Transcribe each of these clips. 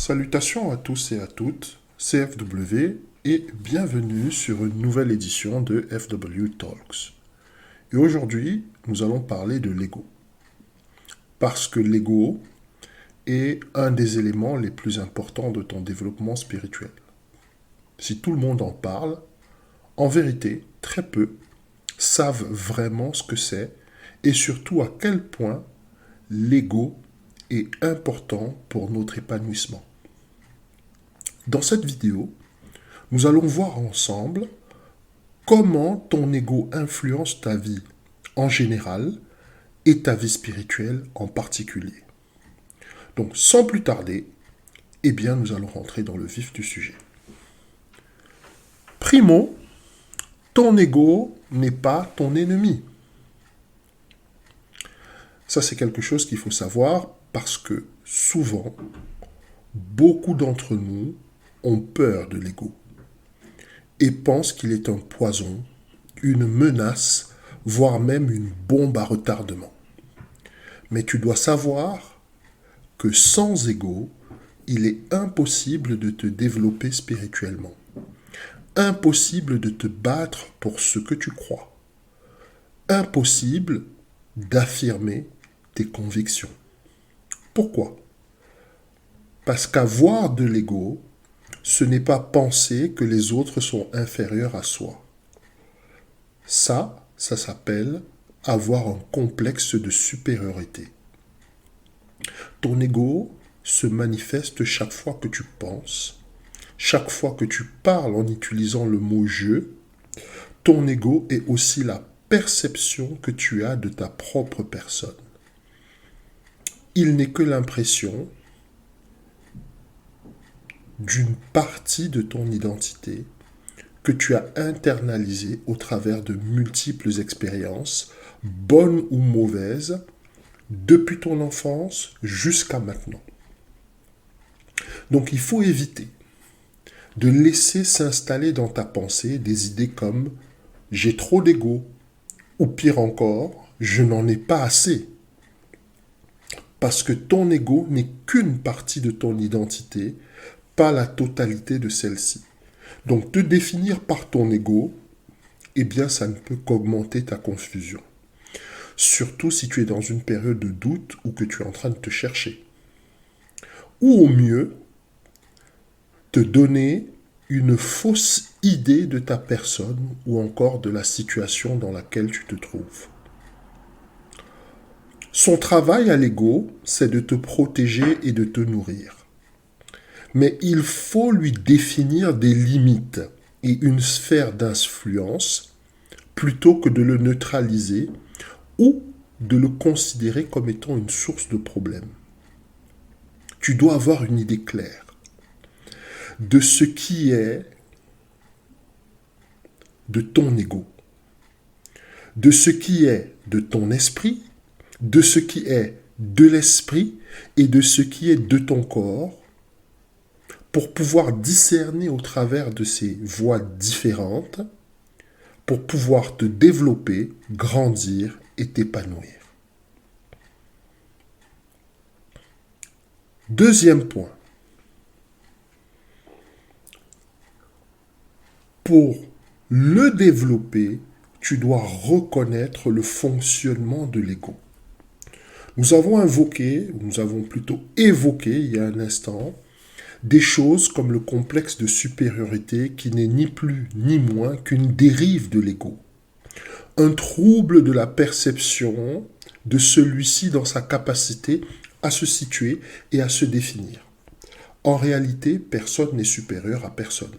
Salutations à tous et à toutes, c'est FW et bienvenue sur une nouvelle édition de FW Talks. Et aujourd'hui, nous allons parler de l'ego. Parce que l'ego est un des éléments les plus importants de ton développement spirituel. Si tout le monde en parle, en vérité, très peu savent vraiment ce que c'est et surtout à quel point l'ego est important pour notre épanouissement. Dans cette vidéo, nous allons voir ensemble comment ton ego influence ta vie en général et ta vie spirituelle en particulier. Donc, sans plus tarder, nous allons rentrer dans le vif du sujet. Primo, ton ego n'est pas ton ennemi. Ça, c'est quelque chose qu'il faut savoir parce que souvent, beaucoup d'entre nous ont peur de l'ego et pensent qu'il est un poison, une menace, voire même une bombe à retardement. Mais tu dois savoir que sans ego, il est impossible de te développer spirituellement. Impossible de te battre pour ce que tu crois. Impossible d'affirmer tes convictions. Pourquoi ? Parce qu'avoir de l'ego, ce n'est pas penser que les autres sont inférieurs à soi. Ça s'appelle avoir un complexe de supériorité. Ton ego se manifeste chaque fois que tu penses, chaque fois que tu parles en utilisant le mot « je », ton ego est aussi la perception que tu as de ta propre personne. Il n'est que l'impression d'une partie de ton identité que tu as internalisée au travers de multiples expériences, bonnes ou mauvaises, depuis ton enfance jusqu'à maintenant. Donc il faut éviter de laisser s'installer dans ta pensée des idées comme « j'ai trop d'ego » ou pire encore « je n'en ai pas assez ». Parce que ton ego n'est qu'une partie de ton identité, pas la totalité de celle-ci. Donc te définir par ton ego, ça ne peut qu'augmenter ta confusion. Surtout si tu es dans une période de doute ou que tu es en train de te chercher. Ou au mieux, te donner une fausse idée de ta personne ou encore de la situation dans laquelle tu te trouves. Son travail à l'ego, c'est de te protéger et de te nourrir. Mais il faut lui définir des limites et une sphère d'influence plutôt que de le neutraliser ou de le considérer comme étant une source de problème. Tu dois avoir une idée claire de ce qui est de ton ego, de ce qui est de ton esprit, de ce qui est de l'esprit et de ce qui est de ton corps, pour pouvoir discerner au travers de ces voies différentes, pour pouvoir te développer, grandir et t'épanouir. Deuxième point. Pour le développer, tu dois reconnaître le fonctionnement de l'ego. Nous avons plutôt évoqué il y a un instant, des choses comme le complexe de supériorité qui n'est ni plus ni moins qu'une dérive de l'ego. Un trouble de la perception de celui-ci dans sa capacité à se situer et à se définir. En réalité, personne n'est supérieur à personne.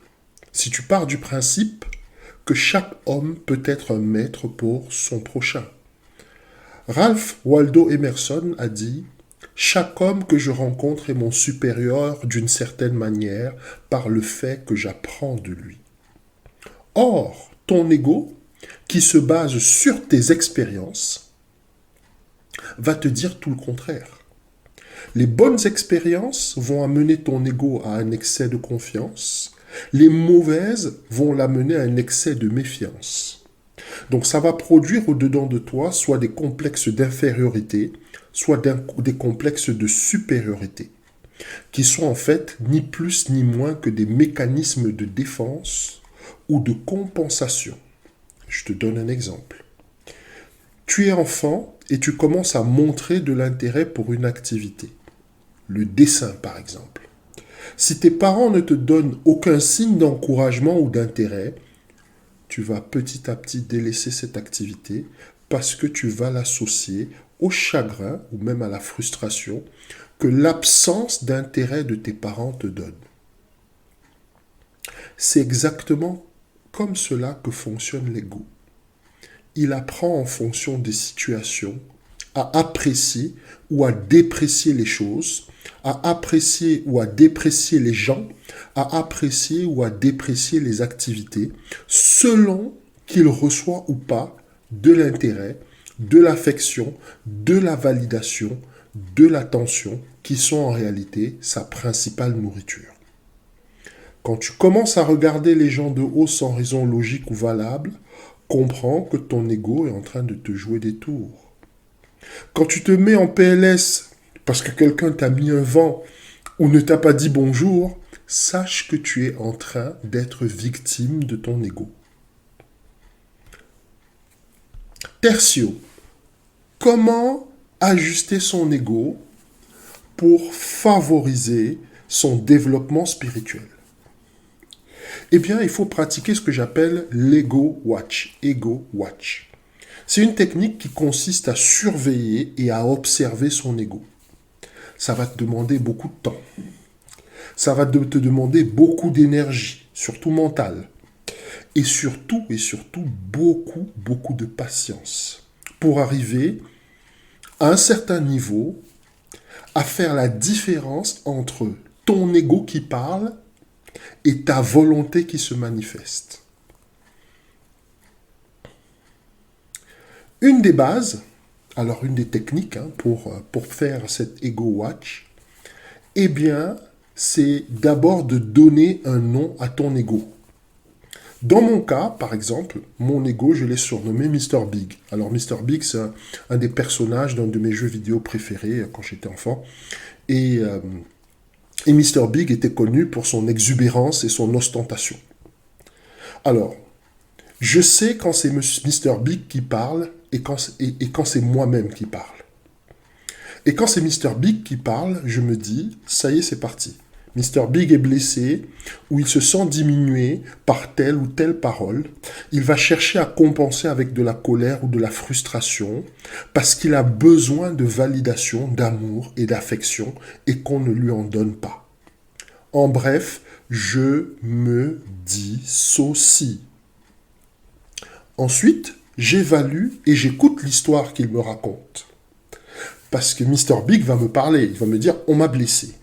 Si tu pars du principe que chaque homme peut être un maître pour son prochain. Ralph Waldo Emerson a dit « Chaque homme que je rencontre est mon supérieur d'une certaine manière par le fait que j'apprends de lui. » Or, ton ego, qui se base sur tes expériences, va te dire tout le contraire. Les bonnes expériences vont amener ton ego à un excès de confiance. Les mauvaises vont l'amener à un excès de méfiance. Donc ça va produire au-dedans de toi soit des complexes d'infériorité, soit des complexes de supériorité. qui sont en fait ni plus ni moins que des mécanismes de défense ou de compensation. Je te donne un exemple. Tu es enfant et tu commences à montrer de l'intérêt pour une activité. Le dessin, par exemple. Si tes parents ne te donnent aucun signe d'encouragement ou d'intérêt, tu vas petit à petit délaisser cette activité parce que tu vas l'associer au chagrin ou même à la frustration que l'absence d'intérêt de tes parents te donne. C'est exactement comme cela que fonctionne l'ego. Il apprend en fonction des situations à apprécier ou à déprécier les choses, à apprécier ou à déprécier les gens, à apprécier ou à déprécier les activités, selon qu'il reçoit ou pas de l'intérêt, de l'affection, de la validation, de l'attention, qui sont en réalité sa principale nourriture. Quand tu commences à regarder les gens de haut sans raison logique ou valable, comprends que ton ego est en train de te jouer des tours. Quand tu te mets en PLS parce que quelqu'un t'a mis un vent ou ne t'a pas dit bonjour, sache que tu es en train d'être victime de ton ego. Tertio, comment ajuster son ego pour favoriser son développement spirituel? Eh bien, il faut pratiquer ce que j'appelle l'ego watch. Ego watch. C'est une technique qui consiste à surveiller et à observer son ego. Ça va te demander beaucoup de temps. Ça va te demander beaucoup d'énergie, surtout mentale. Et surtout, beaucoup de patience pour arriver à un certain niveau à faire la différence entre ton ego qui parle et ta volonté qui se manifeste. Une des bases, alors une des techniques pour faire cet ego watch, eh bien, c'est d'abord de donner un nom à ton ego. Dans mon cas, par exemple, mon ego, je l'ai surnommé Mr. Big. Alors, Mr. Big, c'est un des personnages d'un de mes jeux vidéo préférés quand j'étais enfant. Et Mr. Big était connu pour son exubérance et son ostentation. Alors, je sais quand c'est Mr. Big qui parle et quand c'est moi-même qui parle. Et quand c'est Mr. Big qui parle, je me dis, ça y est, c'est parti. Mr. Big est blessé, ou il se sent diminué par telle ou telle parole. Il va chercher à compenser avec de la colère ou de la frustration, parce qu'il a besoin de validation, d'amour et d'affection, et qu'on ne lui en donne pas. En bref, je me dissocie. Ensuite, j'évalue et j'écoute l'histoire qu'il me raconte. Parce que Mr. Big va me parler, il va me dire, on m'a blessé.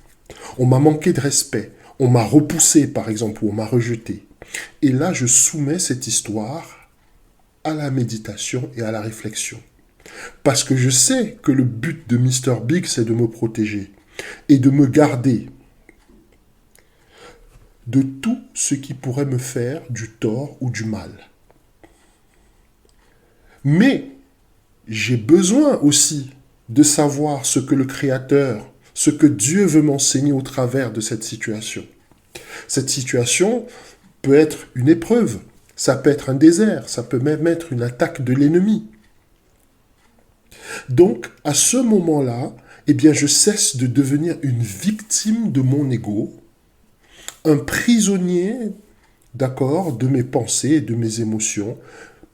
On m'a manqué de respect, on m'a repoussé par exemple, ou on m'a rejeté. Et là, je soumets cette histoire à la méditation et à la réflexion. Parce que je sais que le but de Mr. Big, c'est de me protéger et de me garder de tout ce qui pourrait me faire du tort ou du mal. Mais j'ai besoin aussi de savoir ce que le Créateur, ce que Dieu veut m'enseigner au travers de cette situation. Cette situation peut être une épreuve, ça peut être un désert, ça peut même être une attaque de l'ennemi. Donc, à ce moment-là, eh bien, je cesse de devenir une victime de mon ego, un prisonnier, d'accord, de mes pensées et de mes émotions,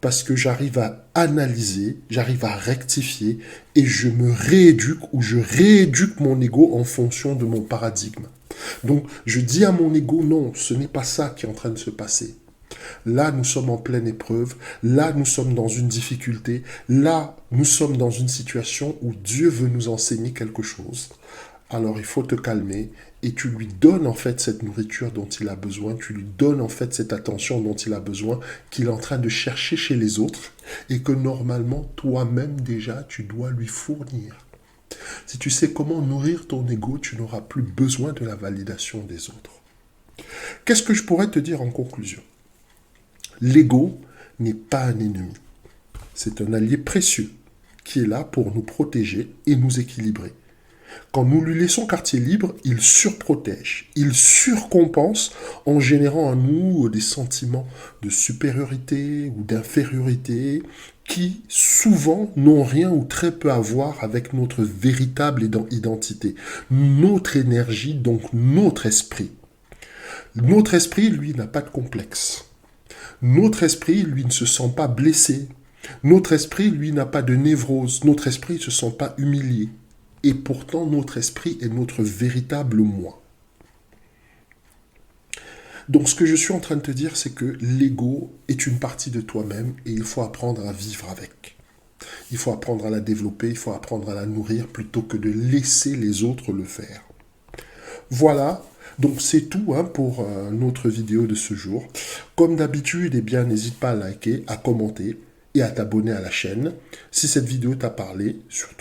parce que j'arrive à analyser, j'arrive à rectifier et je me rééduque ou je rééduque mon ego en fonction de mon paradigme. Donc, je dis à mon ego, non, ce n'est pas ça qui est en train de se passer. Là, nous sommes en pleine épreuve. Là, nous sommes dans une difficulté. Là, nous sommes dans une situation où Dieu veut nous enseigner quelque chose. Alors, il faut te calmer et tu lui donnes en fait cette nourriture dont il a besoin. Tu lui donnes en fait cette attention dont il a besoin, qu'il est en train de chercher chez les autres et que normalement, toi-même déjà, tu dois lui fournir. Si tu sais comment nourrir ton ego, tu n'auras plus besoin de la validation des autres. Qu'est-ce que je pourrais te dire en conclusion ? L'ego n'est pas un ennemi. C'est un allié précieux qui est là pour nous protéger et nous équilibrer. Quand nous lui laissons quartier libre, il surprotège, il surcompense en générant en nous des sentiments de supériorité ou d'infériorité qui souvent n'ont rien ou très peu à voir avec notre véritable identité, notre énergie, donc notre esprit. Notre esprit, lui, n'a pas de complexe. Notre esprit, lui, ne se sent pas blessé. Notre esprit, lui, n'a pas de névrose. Notre esprit ne se sent pas humilié. Et pourtant, notre esprit est notre véritable moi. Donc, ce que je suis en train de te dire, c'est que l'ego est une partie de toi-même et il faut apprendre à vivre avec. Il faut apprendre à la développer, il faut apprendre à la nourrir plutôt que de laisser les autres le faire. Voilà, donc c'est tout pour notre vidéo de ce jour. Comme d'habitude, n'hésite pas à liker, à commenter et à t'abonner à la chaîne. Si cette vidéo t'a parlé, surtout